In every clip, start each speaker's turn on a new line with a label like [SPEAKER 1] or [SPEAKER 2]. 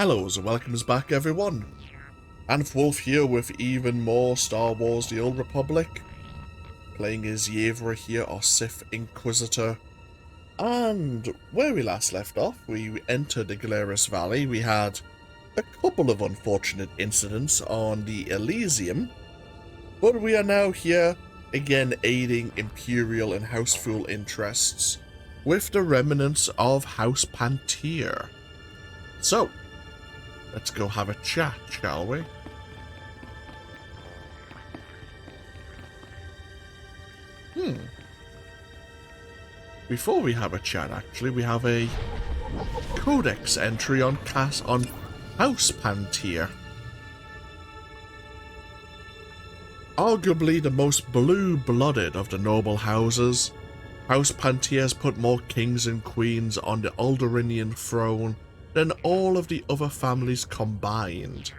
[SPEAKER 1] Hellos and welcomes back everyone. Wolf here with even more Star Wars The Old Republic. Playing as Yevrà here, our Sith Inquisitor. And where we last left off, we entered the Glarus Valley. We had a couple of unfortunate incidents on the Elysium. But we are now here, again aiding Imperial and Houseful interests with the remnants of House Panteer. So, let's go have a chat, shall we? Before we have a chat, actually, we have a codex entry on House Panteer. Arguably the most blue-blooded of the noble houses, House Panteer has put more kings and queens on the Alderaanian throne than all of the other families combined.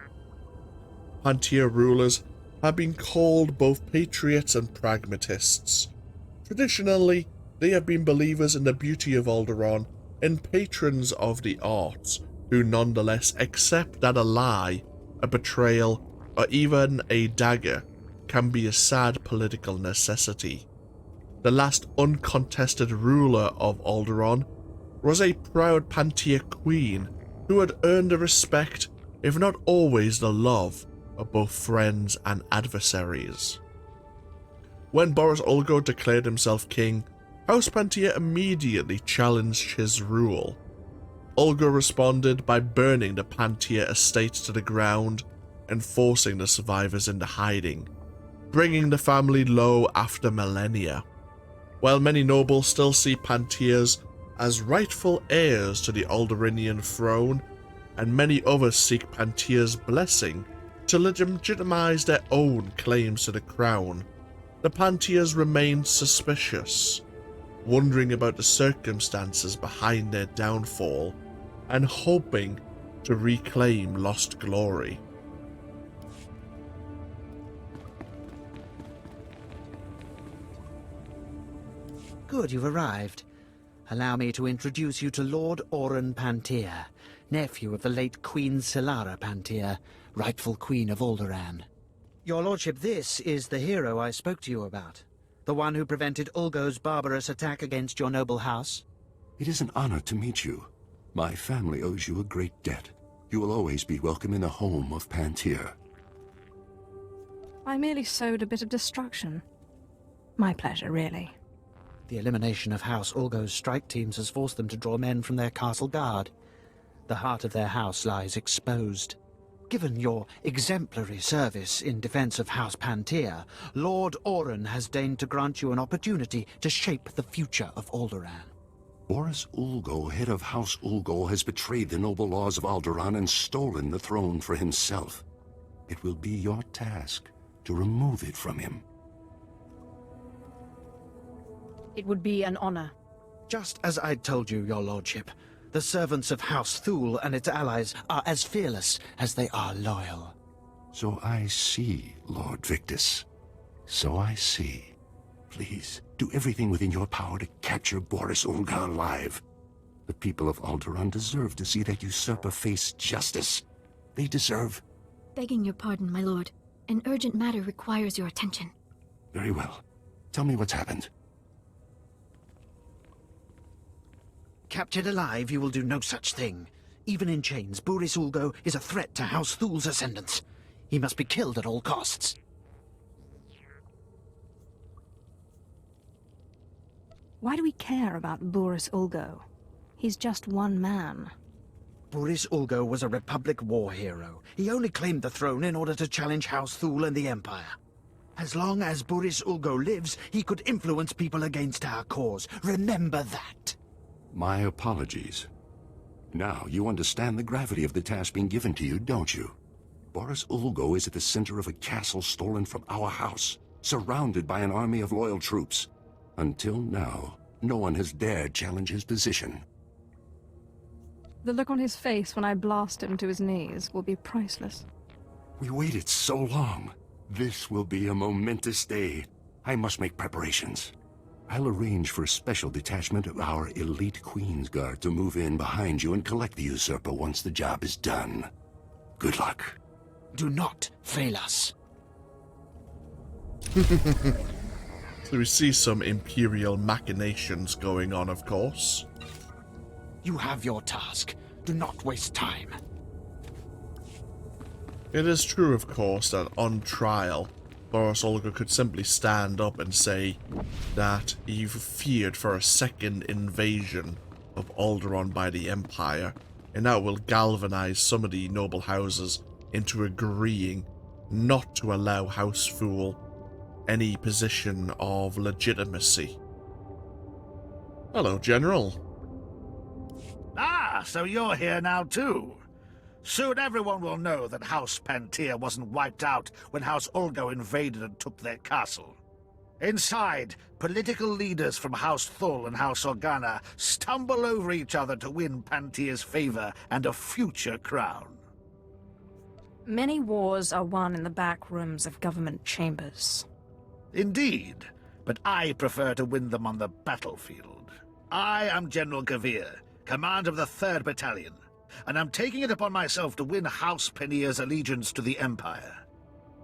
[SPEAKER 1] Panteer rulers have been called both patriots and pragmatists. Traditionally, they have been believers in the beauty of Alderaan and patrons of the arts, who nonetheless accept that a lie, a betrayal, or even a dagger can be a sad political necessity. The last uncontested ruler of Alderaan was a proud Panteer queen who had earned the respect, if not always the love, of both friends and adversaries. When Boris Ulgo declared himself king, House Panteer immediately challenged his rule. Ulgo responded by burning the Panteer estates to the ground and forcing the survivors into hiding, bringing the family low after millennia. While many nobles still see Panteers as rightful heirs to the Alderaanian throne, and many others seek Panteer's blessing to legitimize their own claims to the crown, the Panteers remained suspicious, wondering about the circumstances behind their downfall and hoping to reclaim lost glory.
[SPEAKER 2] Good, you've arrived. Allow me to introduce you to Lord Auron Panteer, nephew of the late Queen Selara Panteer, rightful Queen of Alderaan. Your lordship, this is the hero I spoke to you about. The one who prevented Ulgo's barbarous attack against your noble house.
[SPEAKER 3] It is an honor to meet you. My family owes you a great debt. You will always be welcome in the home of Panteer.
[SPEAKER 4] I merely sowed a bit of destruction. My pleasure, really.
[SPEAKER 2] The elimination of House Ulgo's strike teams has forced them to draw men from their castle guard. The heart of their house lies exposed. Given your exemplary service in defense of House Panteer, Lord Auron has deigned to grant you an opportunity to shape the future of Alderaan.
[SPEAKER 3] Boris Ulgo, head of House Ulgo, has betrayed the noble laws of Alderaan and stolen the throne for himself. It will be your task to remove it from him.
[SPEAKER 4] It would be an honor.
[SPEAKER 2] Just as I told you, your lordship, the servants of House Thule and its allies are as fearless as they are loyal.
[SPEAKER 3] So I see, Lord Victus. So I see. Please, do everything within your power to capture Boris Ulgo alive. The people of Alderaan deserve to see that usurper face justice. They deserve...
[SPEAKER 5] Begging your pardon, my lord. An urgent matter requires your attention.
[SPEAKER 3] Very well. Tell me what's happened.
[SPEAKER 2] Captured alive, you will do no such thing. Even in chains, Boris Ulgo is a threat to House Thule's ascendance. He must be killed at all costs.
[SPEAKER 4] Why do we care about Boris Ulgo? He's just one man.
[SPEAKER 2] Boris Ulgo was a Republic war hero. He only claimed the throne in order to challenge House Thule and the Empire. As long as Boris Ulgo lives, he could influence people against our cause. Remember that.
[SPEAKER 3] My apologies. Now you understand the gravity of the task being given to you, don't you? Boris Ulgo is at the center of a castle stolen from our house, surrounded by an army of loyal troops. Until now, no one has dared challenge his position.
[SPEAKER 4] The look on his face when I blast him to his knees will be priceless.
[SPEAKER 3] We waited so long. This will be a momentous day. I must make preparations. I'll arrange for a special detachment of our elite Queen's Guard to move in behind you and collect the usurper once the job is done. Good luck.
[SPEAKER 2] Do not fail us.
[SPEAKER 1] So we see some Imperial machinations going on, of course.
[SPEAKER 2] You have your task. Do not waste time.
[SPEAKER 1] It is true, of course, that on trial, Boris Ulgo could simply stand up and say that he feared for a second invasion of Alderaan by the Empire, and that will galvanize some of the noble houses into agreeing not to allow House Fool any position of legitimacy. Hello, General.
[SPEAKER 6] Ah, so you're here now too. Soon everyone will know that House Panteer wasn't wiped out when House Ulgo invaded and took their castle. Inside, political leaders from House Thul and House Organa stumble over each other to win Panteer's favor and a future crown.
[SPEAKER 4] Many wars are won in the back rooms of government chambers.
[SPEAKER 6] Indeed, but I prefer to win them on the battlefield. I am General Gavir, commander of the 3rd Battalion, and I'm taking it upon myself to win House Panteer's allegiance to the Empire.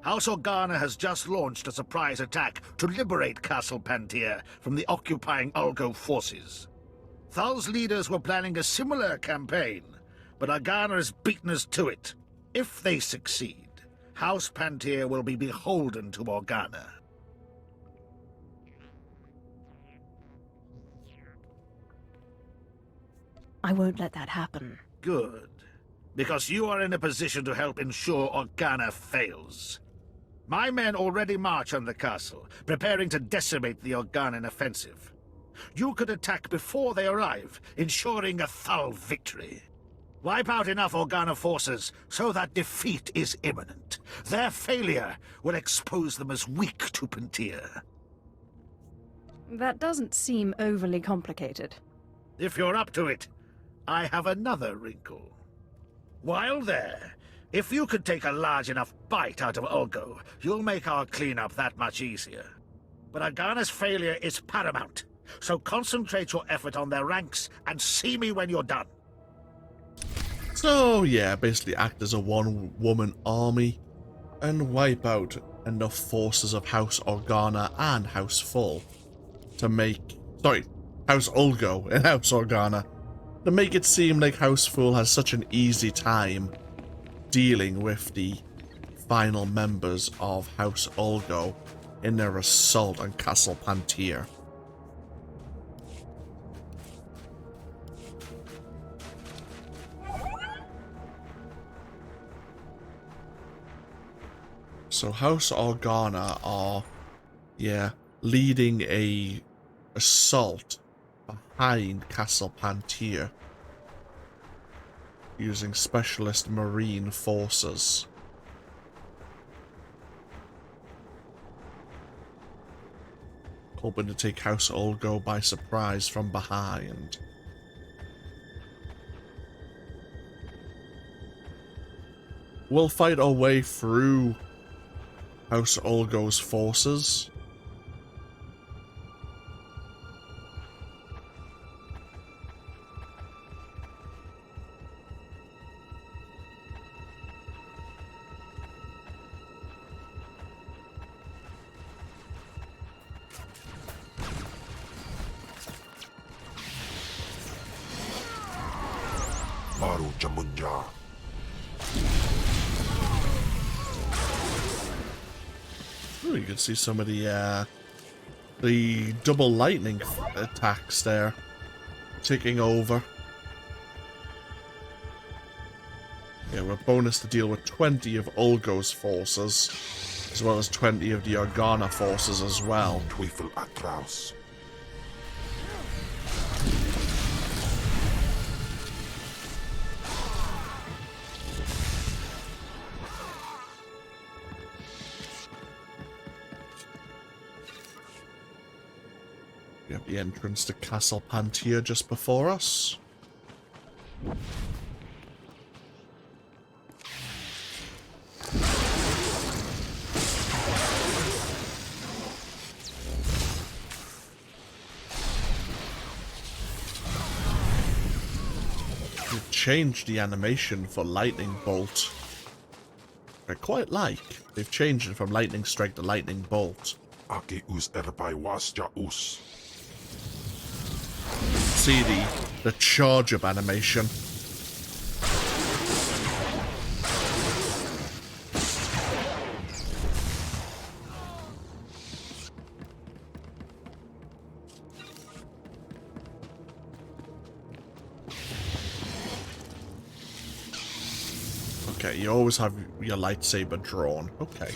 [SPEAKER 6] House Organa has just launched a surprise attack to liberate Castle Panteer from the occupying Ulgo forces. Thul's leaders were planning a similar campaign, but Organa has beaten us to it. If they succeed, House Panteer will be beholden to Organa.
[SPEAKER 4] I won't let that happen.
[SPEAKER 6] Good. Because you are in a position to help ensure Organa fails. My men already march on the castle, preparing to decimate the Organan offensive. You could attack before they arrive, ensuring a Thul victory. Wipe out enough Organa forces so that defeat is imminent. Their failure will expose them as weak to Panteer.
[SPEAKER 4] That doesn't seem overly complicated.
[SPEAKER 6] If you're up to it, I have another wrinkle. While there, if you could take a large enough bite out of Ulgo, you'll make our cleanup that much easier. But Organa's failure is paramount, so concentrate your effort on their ranks and see me when you're done.
[SPEAKER 1] So yeah, basically act as a one-woman army and wipe out enough forces of House Organa and House Full to make... Sorry, House Ulgo and House Organa to make it seem like House Full has such an easy time dealing with the final members of House Ulgo in their assault on Castle Panteer. So House Organa are, leading a assault behind Castle Panteer using specialist marine forces. Hoping to take House Ulgo by surprise from behind. We'll fight our way through House Ulgo's forces.
[SPEAKER 3] Maru Jamunja.
[SPEAKER 1] Ooh, you can see some of the double lightning attacks there taking over. Yeah, we're bonus to deal with 20 of Ulgo's forces, as well as 20 of the Organa forces as well.
[SPEAKER 3] Twifel Atraus.
[SPEAKER 1] We have the entrance to Castle Panteer just before us. They've changed the animation for lightning bolt. I quite like. They've changed it from lightning strike to lightning bolt.
[SPEAKER 7] Ake us erpai wasja us.
[SPEAKER 1] See the charge up animation. Okay, you always have your lightsaber drawn. Okay.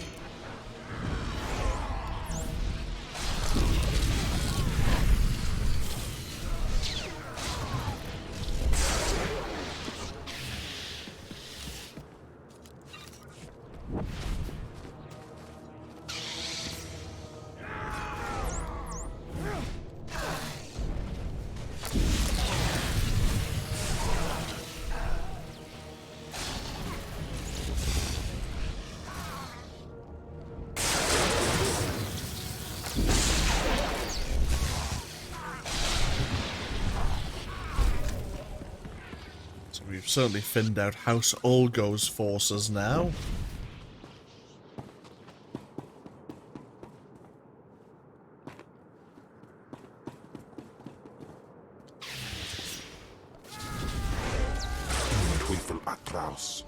[SPEAKER 1] We've certainly thinned out House Ulgo's forces now.
[SPEAKER 7] Twyfel atraus.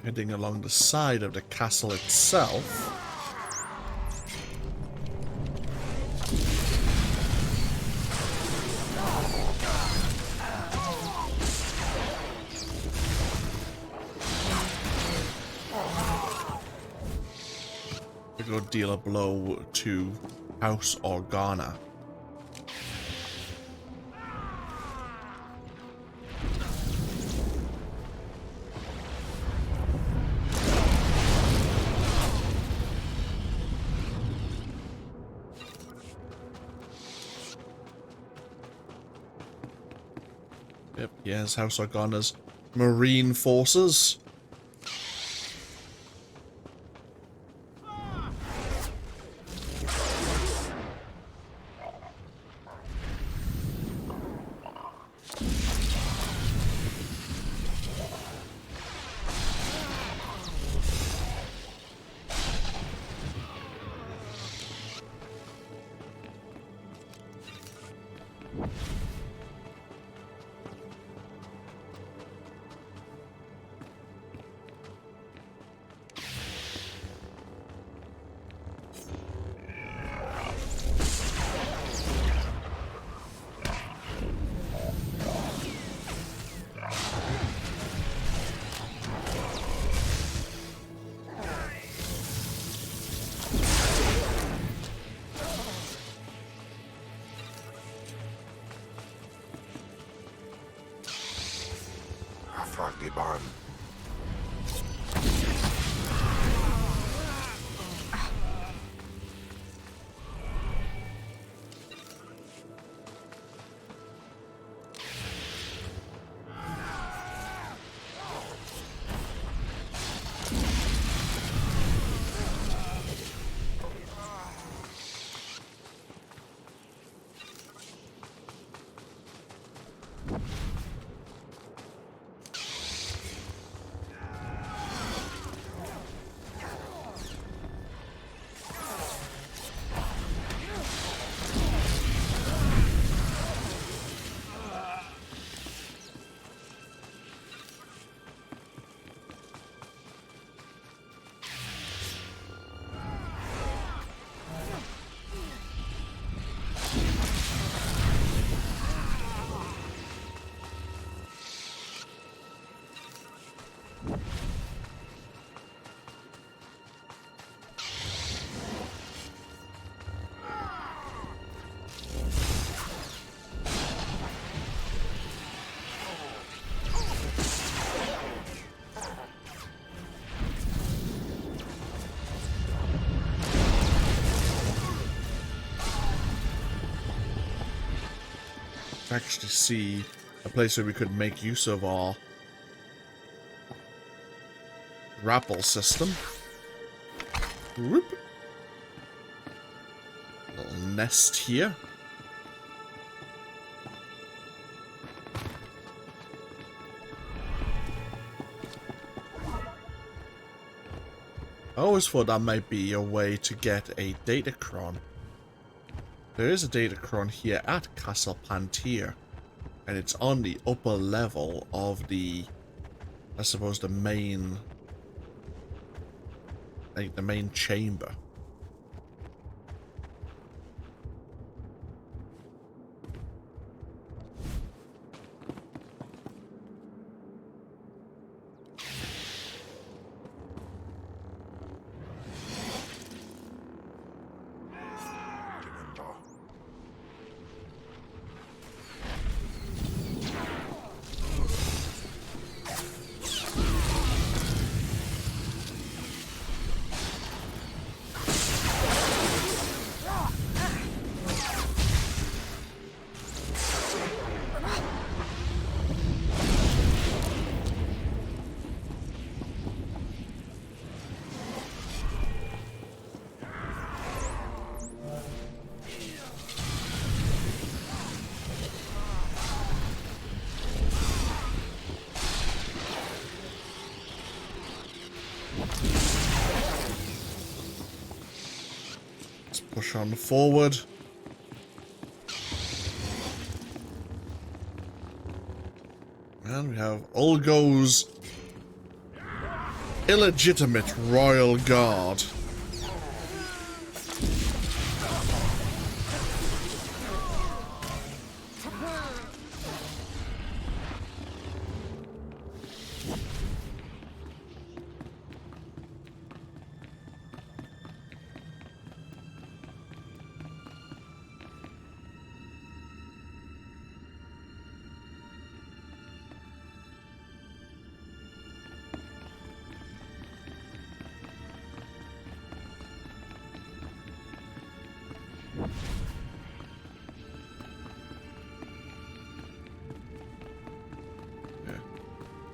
[SPEAKER 1] Heading along the side of the castle itself. We go deal a blow to House Organa. Yep, here's House Organa's marine forces.
[SPEAKER 7] Afragiban.
[SPEAKER 1] actually see a place where we could make use of our grapple system. Whoop. Little nest here. I always thought that might be a way to get a datachron. There is a datachron here at Castle Panteer, and it's on the upper level of the, I suppose, the main, like the main chamber. Push on forward. And we have Ulgo's illegitimate royal guard.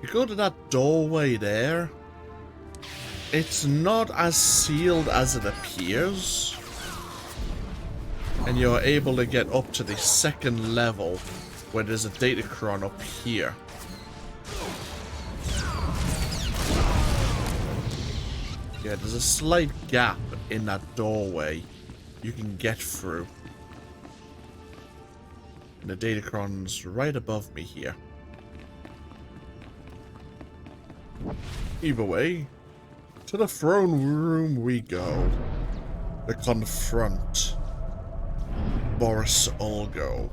[SPEAKER 1] You go to that doorway there, it's not as sealed as it appears, and you're able to get up to the second level where there's a datachron up here. Yeah, there's a slight gap in that doorway you can get through. And the datachron's right above me here. Either way, to the throne room we go to confront Boris Ulgo.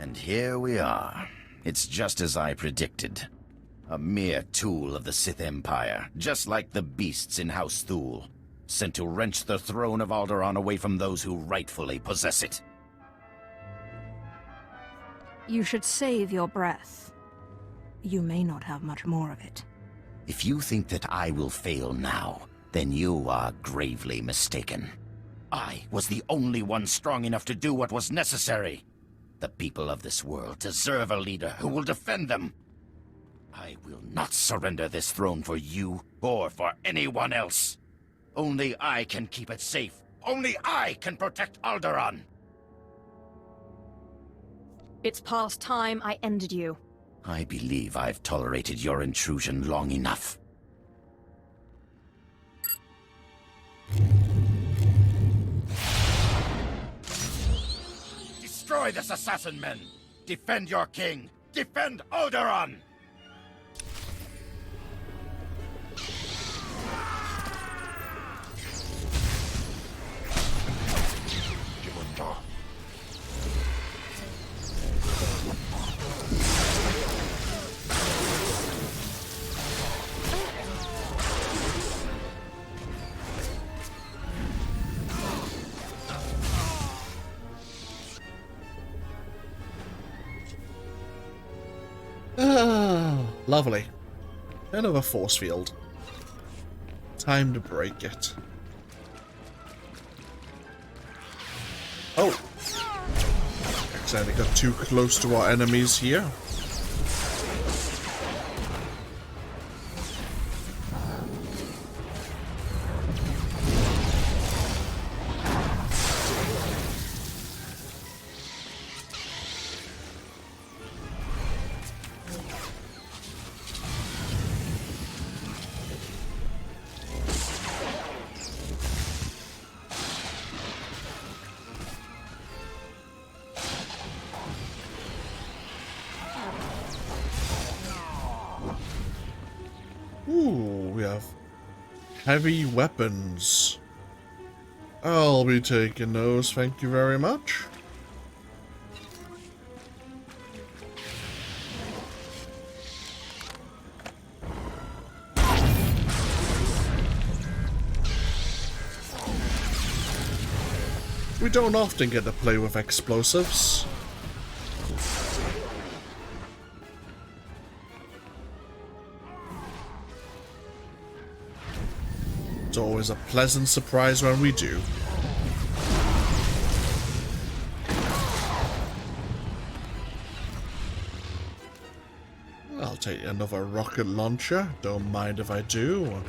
[SPEAKER 8] And here we are. It's just as I predicted. A mere tool of the Sith Empire, just like the beasts in House Thule, sent to wrench the throne of Alderaan away from those who rightfully possess it.
[SPEAKER 4] You should save your breath. You may not have much more of it.
[SPEAKER 8] If you think that I will fail now, then you are gravely mistaken. I was the only one strong enough to do what was necessary. The people of this world deserve a leader who will defend them. I will not surrender this throne for you or for anyone else. Only I can keep it safe. Only I can protect Alderaan.
[SPEAKER 9] It's past time I ended you.
[SPEAKER 8] I believe I've tolerated your intrusion long enough. Destroy this assassin men! Defend your king! Defend Alderaan!
[SPEAKER 7] Ata.
[SPEAKER 1] Ah, lovely. Another force field. Time to break it. Oh! Accidentally got too close to our enemies here. Ooh, we have heavy weapons. I'll be taking those, thank you very much. We don't often get to play with explosives. It's always a pleasant surprise when we do. I'll take another rocket launcher. Don't mind if I do.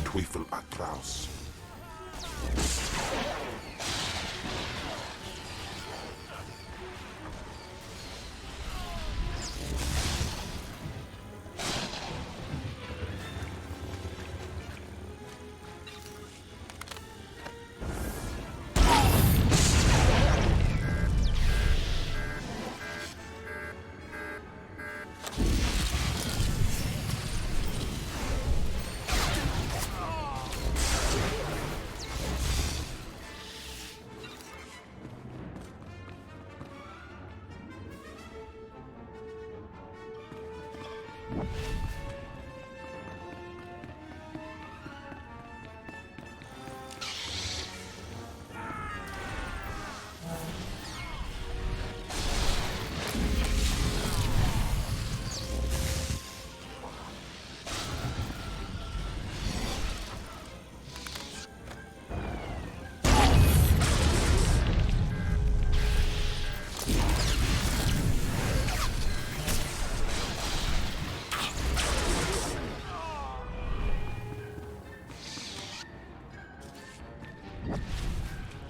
[SPEAKER 7] Teufel atraus.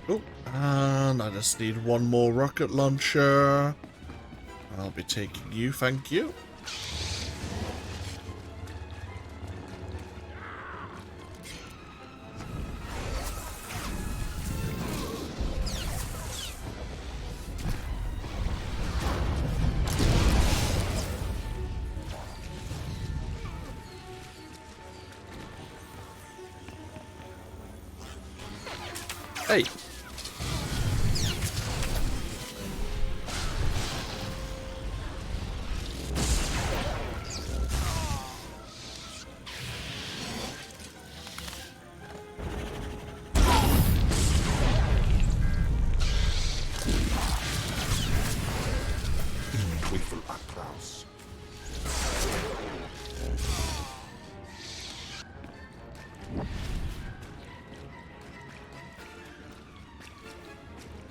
[SPEAKER 1] Oh, and I just need one more rocket launcher. I'll be taking you, thank you. Hey.
[SPEAKER 7] Teufel atraus.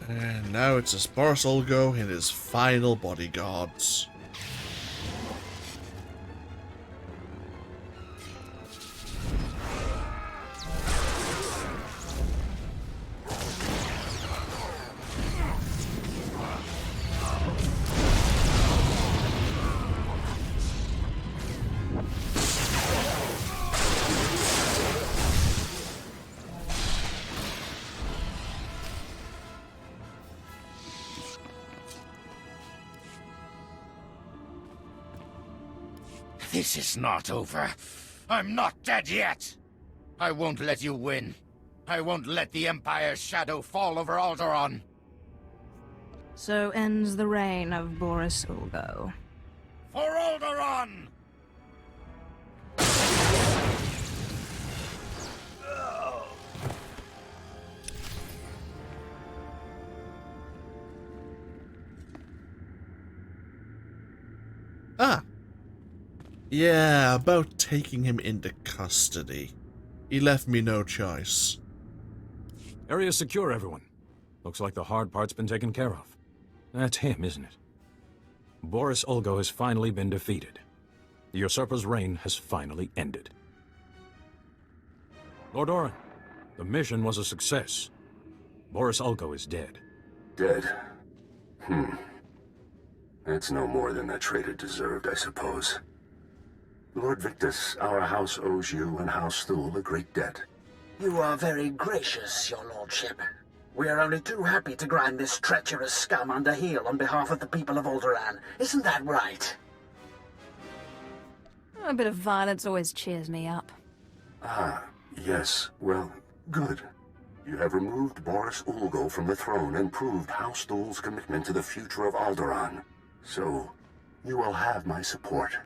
[SPEAKER 1] And now it's just Boris Ulgo and his final bodyguards.
[SPEAKER 8] This is not over. I'm not dead yet. I won't let you win. I won't let the Empire's shadow fall over Alderaan.
[SPEAKER 4] So ends the reign of Boris Ulgo.
[SPEAKER 8] For Alderaan!
[SPEAKER 1] Ah. Yeah, about taking him into custody. He left me no choice.
[SPEAKER 10] Area's secure, everyone. Looks like the hard part's been taken care of. That's him, isn't it? Boris Ulgo has finally been defeated. The usurper's reign has finally ended. Lord Orin, the mission was a success. Boris Ulgo is dead.
[SPEAKER 3] Dead? That's no more than that traitor deserved, I suppose. Lord Victus, our house owes you and House Thule a great debt.
[SPEAKER 2] You are very gracious, your lordship. We are only too happy to grind this treacherous scum under heel on behalf of the people of Alderaan. Isn't that right?
[SPEAKER 4] A bit of violence always cheers me up.
[SPEAKER 3] Ah, yes. Well, good. You have removed Boris Ulgo from the throne and proved House Thule's commitment to the future of Alderaan. So, you will have my support.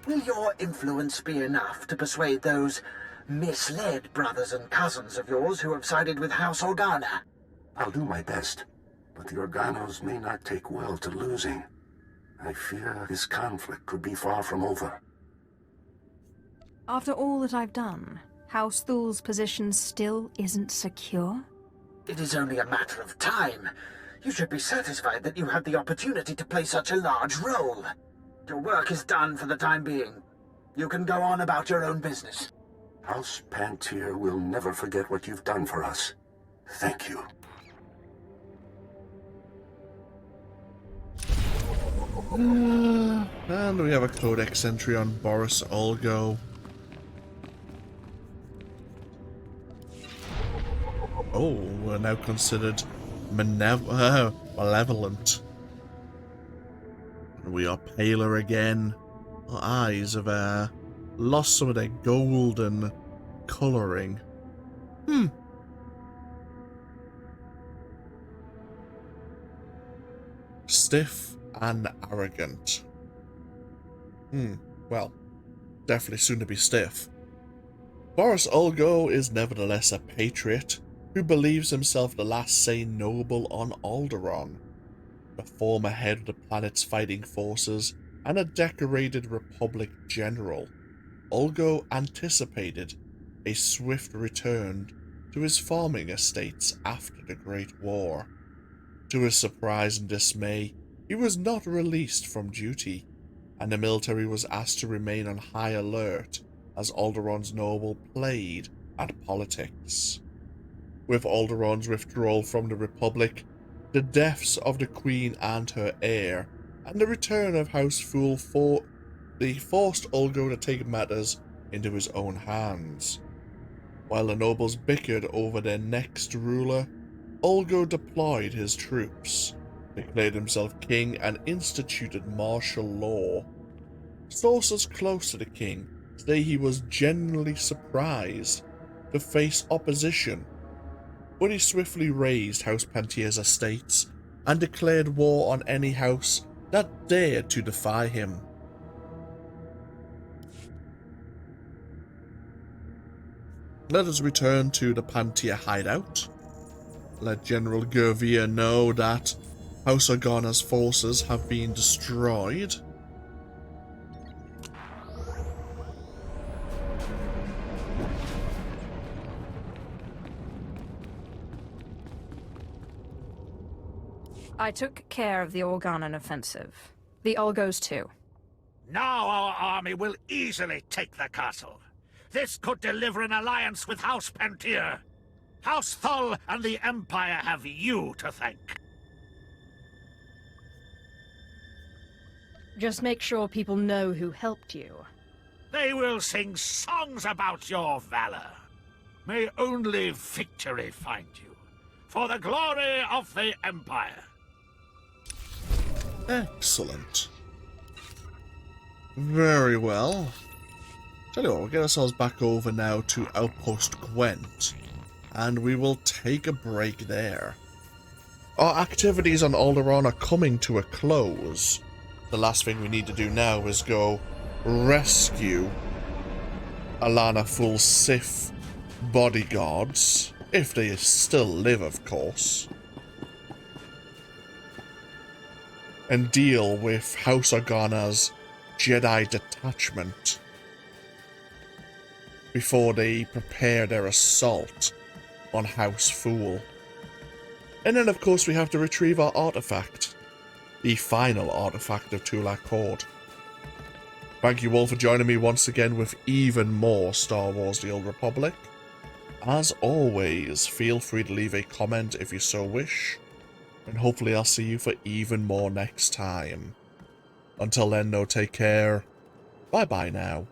[SPEAKER 2] Will your influence be enough to persuade those misled brothers and cousins of yours who have sided with House Organa?
[SPEAKER 3] I'll do my best, but the Organos may not take well to losing. I fear this conflict could be far from over.
[SPEAKER 4] After all that I've done, House Thule's position still isn't secure?
[SPEAKER 2] It is only a matter of time. You should be satisfied that you had the opportunity to play such a large role. Your work is done for the time being. You can go on about your own business.
[SPEAKER 3] House Panteer will never forget what you've done for us. Thank you.
[SPEAKER 1] And we have a codex entry on Boris Ulgo. Oh, we're now considered malevolent. And we are paler again. Our eyes have lost some of their golden colouring. Stiff and arrogant. Well, definitely soon to be stiff. Boris Ulgo is nevertheless a patriot who believes himself the last sane noble on Alderaan, the former head of the planet's fighting forces and a decorated Republic general. Ulgo anticipated a swift return to his farming estates after the Great War. To his surprise and dismay, he was not released from duty, and the military was asked to remain on high alert as Alderaan's noble played at politics. With Alderaan's withdrawal from the Republic, the deaths of the Queen and her heir, and the return of House Thule forced Ulgo to take matters into his own hands. While the nobles bickered over their next ruler, Ulgo deployed his troops, declared himself king, and instituted martial law. Sources close to the king say he was genuinely surprised to face opposition, but he swiftly razed House Panteer's estates and declared war on any house that dared to defy him. Let us return to the Pantier hideout. Let General Yevrà know that House Organa's forces have been destroyed.
[SPEAKER 4] I took care of the Organon offensive. The Ulgos too.
[SPEAKER 6] Now our army will easily take the castle. This could deliver an alliance with House Panteer. House Thule and the Empire have you to thank.
[SPEAKER 9] Just make sure people know who helped you.
[SPEAKER 6] They will sing songs about your valor. May only victory find you, for the glory of the Empire.
[SPEAKER 1] Excellent. Very well. Tell you what, we'll get ourselves back over now to Outpost Gwent, and we will take a break there. Our activities on Alderaan are coming to a close. The last thing we need to do now is go rescue Alana full Sith bodyguards, if they still live, of course, and deal with House Organa's Jedi detachment before they prepare their assault on House Fool. And then, of course, we have to retrieve our artifact, the final artifact of Tulak Hord. Thank you all for joining me once again with even more Star Wars The Old Republic. As always, feel free to leave a comment if you so wish, and hopefully I'll see you for even more next time. Until then, though, take care. Bye-bye now.